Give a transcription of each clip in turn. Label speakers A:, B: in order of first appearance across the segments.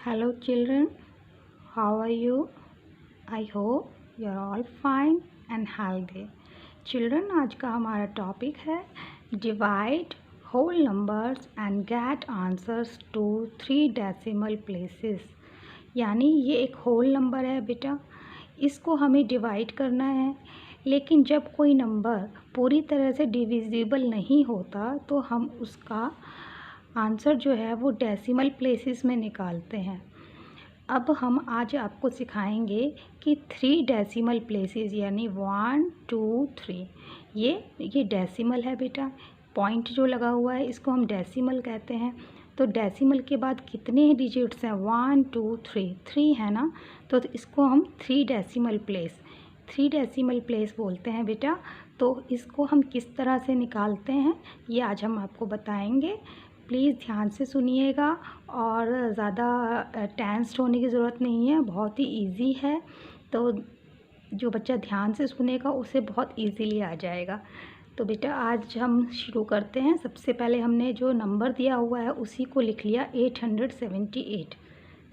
A: Hello children, how are you? I hope you are all fine and healthy. Children, आज का हमारा topic है divide whole numbers and get answers to 3 decimal places. यानी ये एक whole number है बेटा, इसको हमें डिवाइड करना है, लेकिन जब कोई नंबर पूरी तरह से डिविजिबल नहीं होता तो हम उसका आंसर जो है वो डेसिमल प्लेसेस में निकालते हैं। अब हम आज आपको सिखाएंगे कि 3 डेसिमल प्लेसेस यानी 1, 2, 3 ये डेसिमल है बेटा। पॉइंट जो लगा हुआ है इसको हम डेसिमल कहते हैं। तो डेसिमल के बाद कितने डिजिट्स हैं? 1, 2, 3 है ना, तो इसको हम 3 डेसिमल प्लेस बोलते हैं बेटा। तो इसको हम किस तरह से निकालते हैं ये आज हम आपको बताएंगे। प्लीज़ ध्यान से सुनिएगा और ज़्यादा टेंस्ड होने की ज़रूरत नहीं है, बहुत ही इजी है। तो जो बच्चा ध्यान से सुनेगा उसे बहुत इजीली आ जाएगा। तो बेटा आज हम शुरू करते हैं। सबसे पहले हमने जो नंबर दिया हुआ है उसी को लिख लिया 878,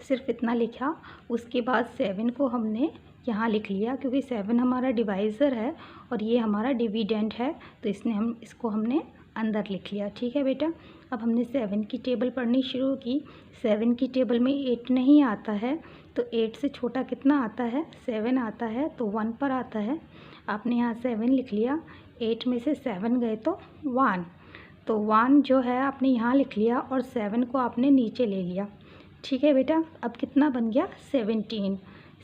A: सिर्फ इतना लिखा। उसके बाद 7 को हमने यहाँ लिख लिया क्योंकि 7 हमारा डिवाइज़र है और ये हमारा डिविडेंड है, तो इसको हमने अंदर लिख लिया। ठीक है बेटा। अब हमने 7 की टेबल पढ़नी शुरू की। 7 की टेबल में 8 नहीं आता है, तो 8 से छोटा कितना आता है? 7 आता है, तो 1 पर आता है। आपने यहाँ 7 लिख लिया, 8 में से 7 गए तो 1, तो 1 जो है आपने यहाँ लिख लिया और 7 को आपने नीचे ले लिया। ठीक है बेटा। अब कितना बन गया?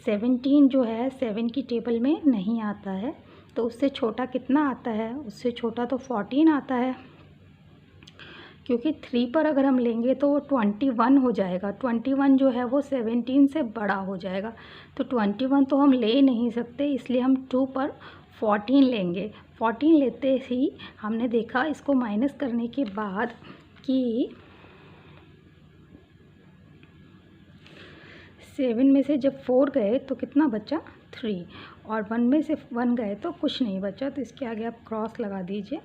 A: 17 जो है 7 की टेबल में नहीं आता है, तो उससे छोटा कितना आता है? उससे छोटा तो 14 आता है, क्योंकि 3 पर अगर हम लेंगे तो 21 हो जाएगा। 21 जो है वो 17 से बड़ा हो जाएगा, तो 21 तो हम ले नहीं सकते, इसलिए हम 2 पर 14 लेंगे। 14 लेते ही हमने देखा इसको माइनस करने के बाद कि 7 में से जब 4 गए तो कितना बचा? 3, और 1 में से 1 गए तो कुछ नहीं बचा, तो इसके आगे आप क्रॉस लगा दीजिए।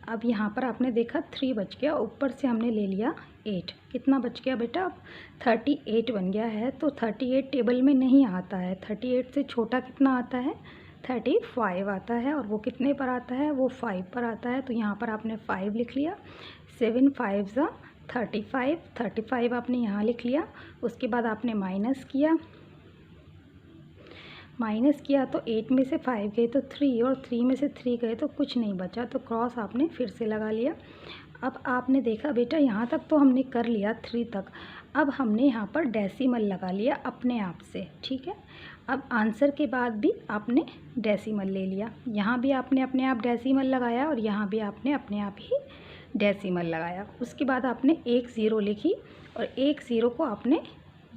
A: अब यहाँ पर आपने देखा 3 बच गया, ऊपर से हमने ले लिया 8, कितना बच गया बेटा? अब 38 बन गया है। तो 38 टेबल में नहीं आता है, 38 से छोटा कितना आता है? 35 आता है, और वो कितने पर आता है? वो 5 पर आता है, तो यहाँ पर आपने 5 लिख लिया। 7 5 ज़ा 35 आपने यहाँ लिख लिया। उसके बाद आपने माइनस किया तो 8 में से 5 गए तो 3, और 3 में से 3 गए तो कुछ नहीं बचा, तो क्रॉस आपने फिर से लगा लिया। अब आपने देखा बेटा यहाँ तक तो हमने कर लिया 3 तक। अब हमने यहाँ पर डेसिमल लगा लिया अपने आप से। ठीक है। अब आंसर के बाद भी आपने डेसिमल ले लिया, यहाँ भी आपने अपने आप डेसिमल लगाया और यहाँ भी आपने अपने आप ही डेसिमल लगाया। उसके बाद आपने एक 0 लिखी और एक 0 को आपने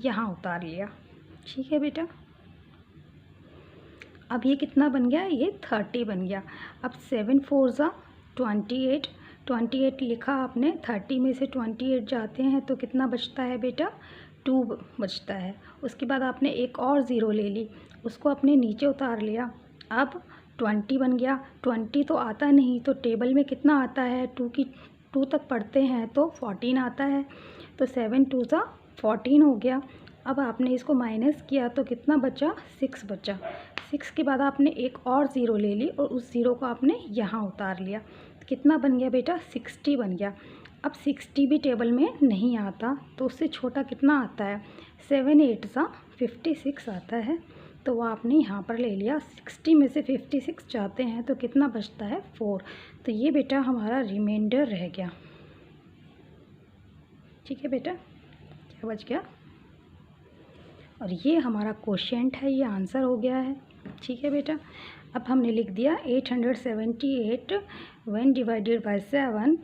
A: यहाँ उतार लिया। ठीक है बेटा। अब ये कितना बन गया? ये 30 बन गया। अब 7 4 ज़ा 28 लिखा आपने। 30 में से 28 जाते हैं तो कितना बचता है बेटा? 2 बचता है। उसके बाद आपने एक और 0 ले ली, उसको अपने नीचे उतार लिया। अब 20 बन गया। 20 तो आता नहीं, तो टेबल में कितना आता है? 2 तक पढ़ते हैं तो 14 आता है, तो 7 2 ज़ा 14 हो गया। अब आपने इसको माइनस किया तो कितना बचा? 6 बचा। 6 के बाद आपने एक और 0 ले ली और उस 0 को आपने यहाँ उतार लिया। कितना बन गया बेटा? 60 बन गया। अब 60 भी टेबल में नहीं आता, तो उससे छोटा कितना आता है? 7 8 ज़ा 56 आता है, तो वो आपने यहाँ पर ले लिया। 60 में से 56 जाते हैं तो कितना बचता है? 4, तो ये बेटा हमारा रिमाइंडर रह गया। ठीक है बेटा, क्या बच गया? और ये हमारा क्वोशिएंट है, ये आंसर हो गया है। ठीक है बेटा। अब हमने लिख दिया 878 when divided by 7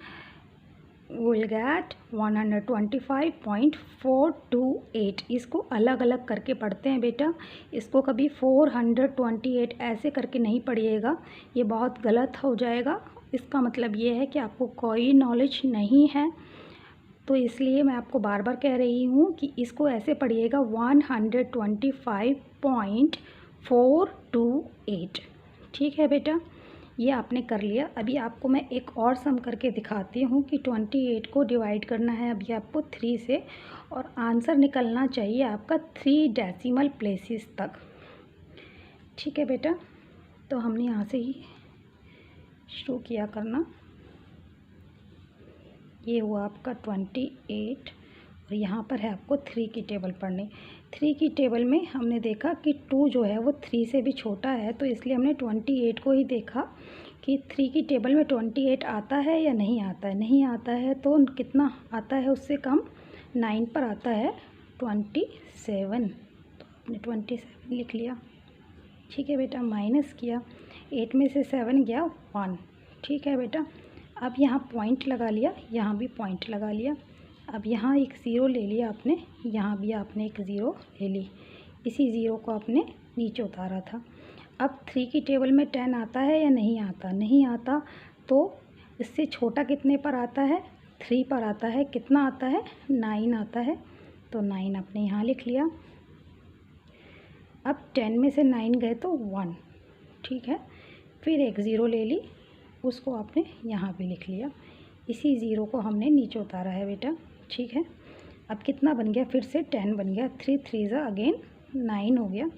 A: will get 125.428। इसको अलग अलग करके पढ़ते हैं बेटा, इसको कभी 428 ऐसे करके नहीं पढ़िएगा, ये बहुत गलत हो जाएगा। इसका मतलब ये है कि आपको कोई नॉलेज नहीं है, तो इसलिए मैं आपको बार बार कह रही हूँ कि इसको ऐसे पढ़िएगा 125.428। ठीक है बेटा। ये आपने कर लिया। अभी आपको मैं एक और सम करके दिखाती हूँ कि 28 को डिवाइड करना है अभी आपको 3 से, और आंसर निकलना चाहिए आपका 3 डेसिमल प्लेसेस तक। ठीक है बेटा, तो हमने यहाँ से ही शुरू किया करना। ये हुआ आपका 28 और यहाँ पर है आपको 3 की टेबल पढ़नी। 3 की टेबल में हमने देखा कि 2 जो है वो 3 से भी छोटा है, तो इसलिए हमने 28 को ही देखा कि 3 की टेबल में 28 आता है या नहीं आता है। नहीं आता है तो कितना आता है उससे कम, 9 पर आता है 27। तो आपने 27 लिख लिया। ठीक है बेटा, माइनस किया, 8 में से 7 गया 1। ठीक है बेटा, अब यहाँ पॉइंट लगा लिया, यहाँ भी पॉइंट लगा लिया। अब यहाँ एक ज़ीरो ले लिया आपने, यहाँ भी आपने एक ज़ीरो ले ली। इसी ज़ीरो को आपने नीचे उतारा था। अब 3 की टेबल में 10 आता है या नहीं आता? नहीं आता, तो इससे छोटा कितने पर आता है? 3 पर आता है। कितना आता है? 9 आता है। तो 9 आपने यहाँ लिख लिया। अब 10 में से 9 गए तो 1। ठीक है, फिर एक ज़ीरो ले ली, उसको आपने यहाँ पे लिख लिया। इसी ज़ीरो को हमने नीचे उतारा है बेटा। ठीक है, अब कितना बन गया? फिर से 10 बन गया। 3 3 अगेन 9 हो गया,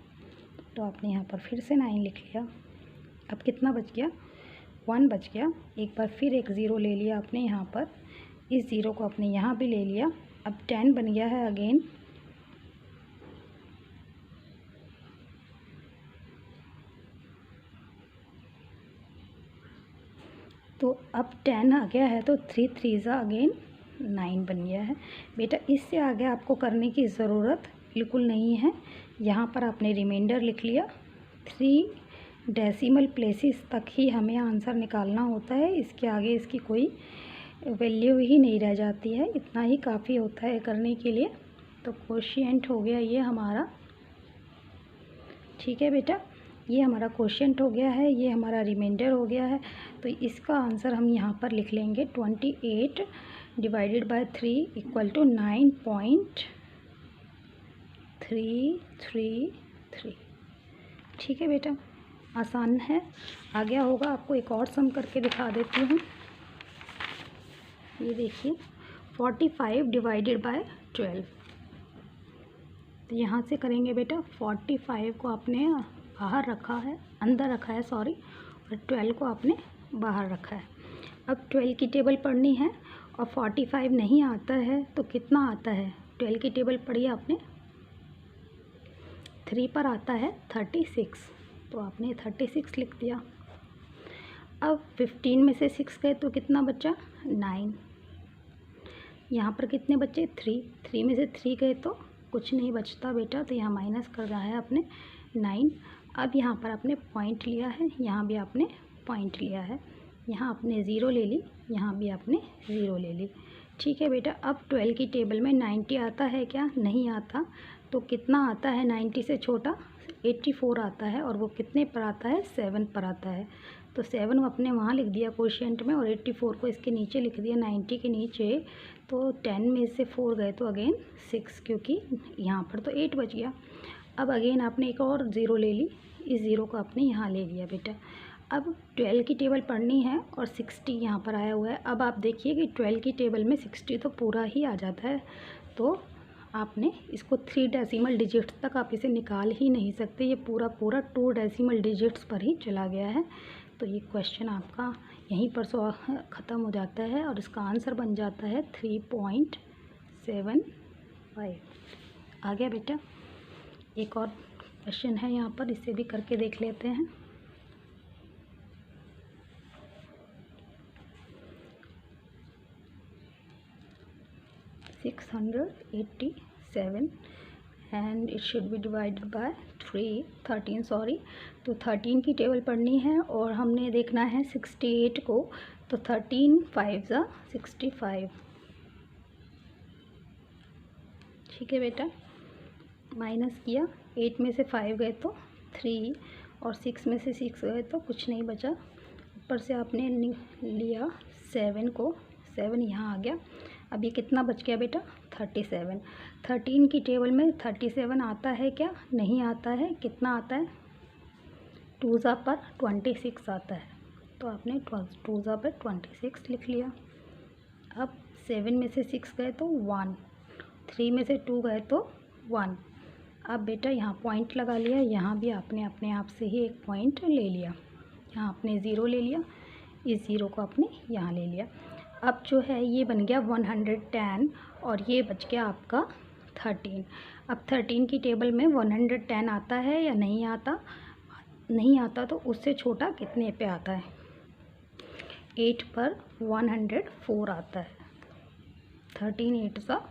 A: तो आपने यहाँ पर फिर से 9 लिख लिया। अब कितना बच गया? 1 बच गया। एक बार फिर एक ज़ीरो ले लिया आपने यहाँ पर, इस ज़ीरो को आपने यहाँ भी ले लिया। अब 10 बन गया है अगेन। तो अब 10 आ गया है, तो 3 3 अगेन 9 बन गया है। बेटा इससे आगे आपको करने की ज़रूरत बिल्कुल नहीं है। यहाँ पर आपने रिमाइंडर लिख लिया। 3 डेसिमल प्लेसेस तक ही हमें आंसर निकालना होता है, इसके आगे इसकी कोई वैल्यू ही नहीं रह जाती है। इतना ही काफ़ी होता है करने के लिए। तो कोशिएंट हो गया ये हमारा। ठीक है बेटा, ये हमारा कोशिएंट हो गया है, ये हमारा रिमाइंडर हो गया है। तो इसका आंसर हम यहाँ पर लिख लेंगे 28 डिवाइडेड बाय 3 इक्वल टू 9.333। ठीक है बेटा, आसान है, आ गया होगा। आपको एक और सम करके दिखा देती हूँ। ये देखिए 45 डिवाइडेड बाय 12। तो यहाँ से करेंगे बेटा, 45 को आपने बाहर रखा है, अंदर रखा है सॉरी, और 12 को आपने बाहर रखा है। अब 12 की टेबल पढ़नी है और 45 नहीं आता है, तो कितना आता है? 12 की टेबल पढ़ी आपने, 3 पर आता है 36, तो आपने 36 लिख दिया। अब 15 में से 6 गए तो कितना बचा? 9। यहाँ पर कितने बचे? 3 में से 3 गए तो कुछ नहीं बचता बेटा, तो यहाँ माइनस कर रहा है आपने 9। अब यहाँ पर आपने पॉइंट लिया है, यहाँ भी आपने पॉइंट लिया है। यहाँ आपने ज़ीरो ले ली, यहाँ भी आपने ज़ीरो ले ली। ठीक है बेटा, अब 12 की टेबल में 90 आता है क्या? नहीं आता। तो कितना आता है 90 से छोटा? 84 आता है, और वो कितने पर आता है? 7 पर आता है। तो 7 आपने वहाँ लिख दिया कोशिएंट में, और 84 को इसके नीचे लिख दिया 90 के नीचे। तो 10 में से 4 गए तो अगेन 6, क्योंकि यहाँ पर तो 8 बच गया। अब अगेन आपने एक और ज़ीरो ले ली, इस ज़ीरो को आपने यहाँ ले लिया बेटा। अब 12 की टेबल पढ़नी है और 60 यहाँ पर आया हुआ है। अब आप देखिए कि 12 की टेबल में 60 तो पूरा ही आ जाता है, तो आपने इसको 3 डेसिमल डिजिट्स तक आप इसे निकाल ही नहीं सकते। ये पूरा 2 डेसिमल डिजिट्स पर ही चला गया है। तो ये क्वेश्चन आपका यहीं पर ख़त्म हो जाता है, और इसका आंसर बन जाता है 3.75। आ गया बेटा। एक और क्वेश्चन है यहाँ पर, इसे भी करके देख लेते हैं। And it should be divided by 13 sorry. तो 13 की टेबल पढ़नी है और हमने देखना है 68 को। तो 13 5 65। ठीक है बेटा, माइनस किया, 8 में से 5 गए तो 3, और 6 में से 6 गए तो कुछ नहीं बचा। ऊपर से आपने लिया 7 को, 7 यहाँ आ गया। अब ये कितना बच गया बेटा? 37। 13 की टेबल में 37 आता है क्या? नहीं आता है। कितना आता है? 2 पर 26 आता है। तो आपने 2 पर 26 लिख लिया। अब 7 में से 6 गए तो 1, 3 में से 2 गए तो 1। अब बेटा यहाँ पॉइंट लगा लिया, यहाँ भी आपने अपने आप से ही एक पॉइंट ले लिया। यहाँ आपने 0 ले लिया, इस 0 को आपने यहाँ ले लिया। अब जो है ये बन गया 110 और ये बच गया आपका 13। अब 13 की टेबल में 110 आता है या नहीं आता? नहीं आता तो उससे छोटा कितने पे आता है? 8 पर 104 आता है। 13 8 सा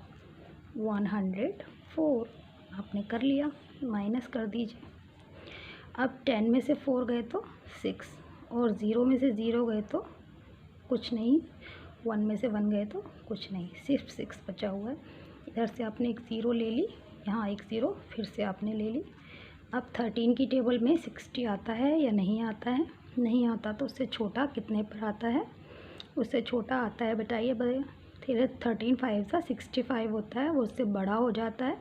A: 104 आपने कर लिया, माइनस कर दीजिए। अब 10 में से 4 गए तो 6 और 0 में से 0 गए तो कुछ नहीं, 1 में से 1 गए तो कुछ नहीं, सिर्फ 6 बचा हुआ है। इधर से आपने एक 0 ले ली, यहाँ एक 0 फिर से आपने ले ली। अब 13 की टेबल में 60 आता है या नहीं आता है? नहीं आता तो उससे छोटा कितने पर आता है? उससे छोटा आता है बताइए भैया। फिर 13 5 सा 65 होता है, वो उससे बड़ा हो जाता है।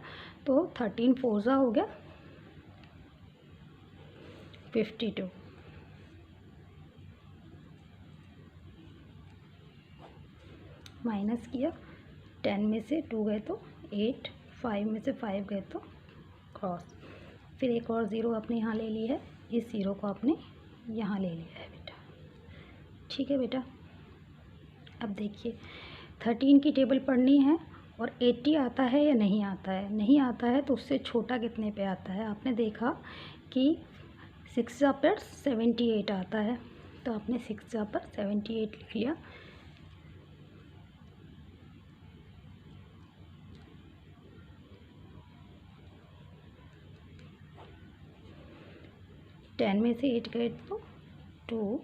A: तो 13 4 सा हो गया 52। माइनस किया, 10 में से 2 गए तो 8, 5 में से 5 गए तो क्रॉस। फिर एक और 0 आपने यहाँ ले ली है, इस 0 को आपने यहाँ ले लिया है बेटा। ठीक है बेटा। अब देखिए 13 की टेबल पढ़नी है और 80 आता है या नहीं आता है? नहीं आता है तो उससे छोटा कितने पे आता है? आपने देखा कि 6 पर 78 आता है, तो आपने 6 पर 78 लिख लिया। टेन में से 8 गए तो 2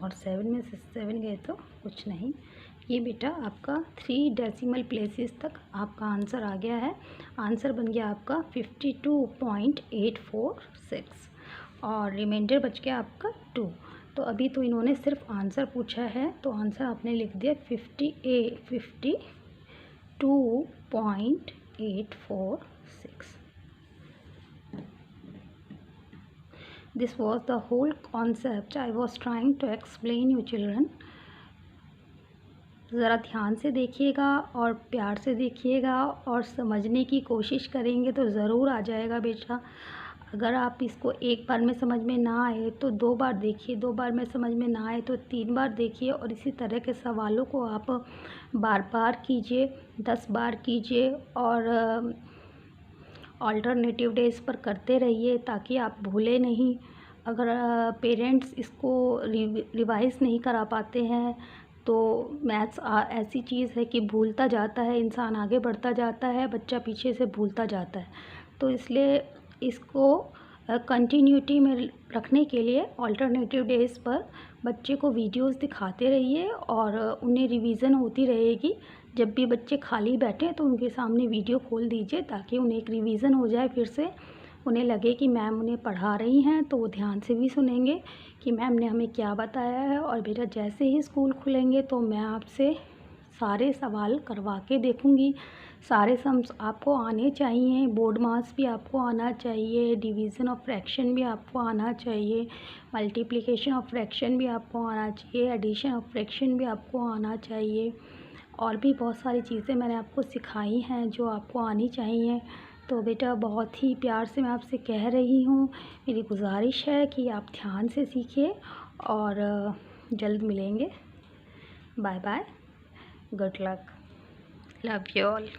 A: और 7 में से 7 गए तो कुछ नहीं। ये बेटा आपका 3 डेसिमल प्लेसेस तक आपका आंसर आ गया है। आंसर बन गया आपका 52.846 और रिमाइंडर बच गया आपका 2। तो अभी तो इन्होंने सिर्फ आंसर पूछा है, तो आंसर आपने लिख दिया 52.846। This was the whole concept I was trying to explain you children. ज़रा ध्यान से देखिएगा और प्यार से देखिएगा और समझने की कोशिश करेंगे तो ज़रूर आ जाएगा बेटा। अगर आप इसको एक बार में समझ में ना आए तो 2 बार देखिए, 2 बार में समझ में ना आए तो 3 बार देखिए और इसी तरह के सवालों को आप बार बार कीजिए, 10 बार कीजिए और अल्टरनेटिव डेज़ पर करते रहिए ताकि आप भूलें नहीं। अगर पेरेंट्स इसको रिवाइज़ नहीं करा पाते हैं तो मैथ्स ऐसी चीज़ है कि भूलता जाता है, इंसान आगे बढ़ता जाता है, बच्चा पीछे से भूलता जाता है। तो इसलिए इसको कंटिन्यूटी में रखने के लिए अल्टरनेटिव डेज़ पर बच्चे को वीडियोस दिखाते रहिए और उन्हें रिवीज़न होती रहेगी। जब भी बच्चे खाली बैठें तो उनके सामने वीडियो खोल दीजिए ताकि उन्हें एक रिवीज़न हो जाए, फिर से उन्हें लगे कि मैम उन्हें पढ़ा रही हैं, तो वो ध्यान से भी सुनेंगे कि मैम ने हमें क्या बताया है। और बेटा जैसे ही स्कूल खुलेंगे तो मैं आपसे सारे सवाल करवा के देखूँगी। सारे सम्स आपको आने चाहिए, बोर्ड मास भी आपको आना चाहिए, डिवीज़न ऑफ फ्रैक्शन भी आपको आना चाहिए, मल्टीप्लिकेशन ऑफ फ्रैक्शन भी आपको आना चाहिए, एडिशन ऑफ फ्रैक्शन भी आपको आना चाहिए और भी बहुत सारी चीज़ें मैंने आपको सिखाई हैं जो आपको आनी चाहिए। तो बेटा बहुत ही प्यार से मैं आपसे कह रही हूँ, मेरी गुजारिश है कि आप ध्यान से सीखिए और जल्द मिलेंगे। Bye bye, good luck, love you all.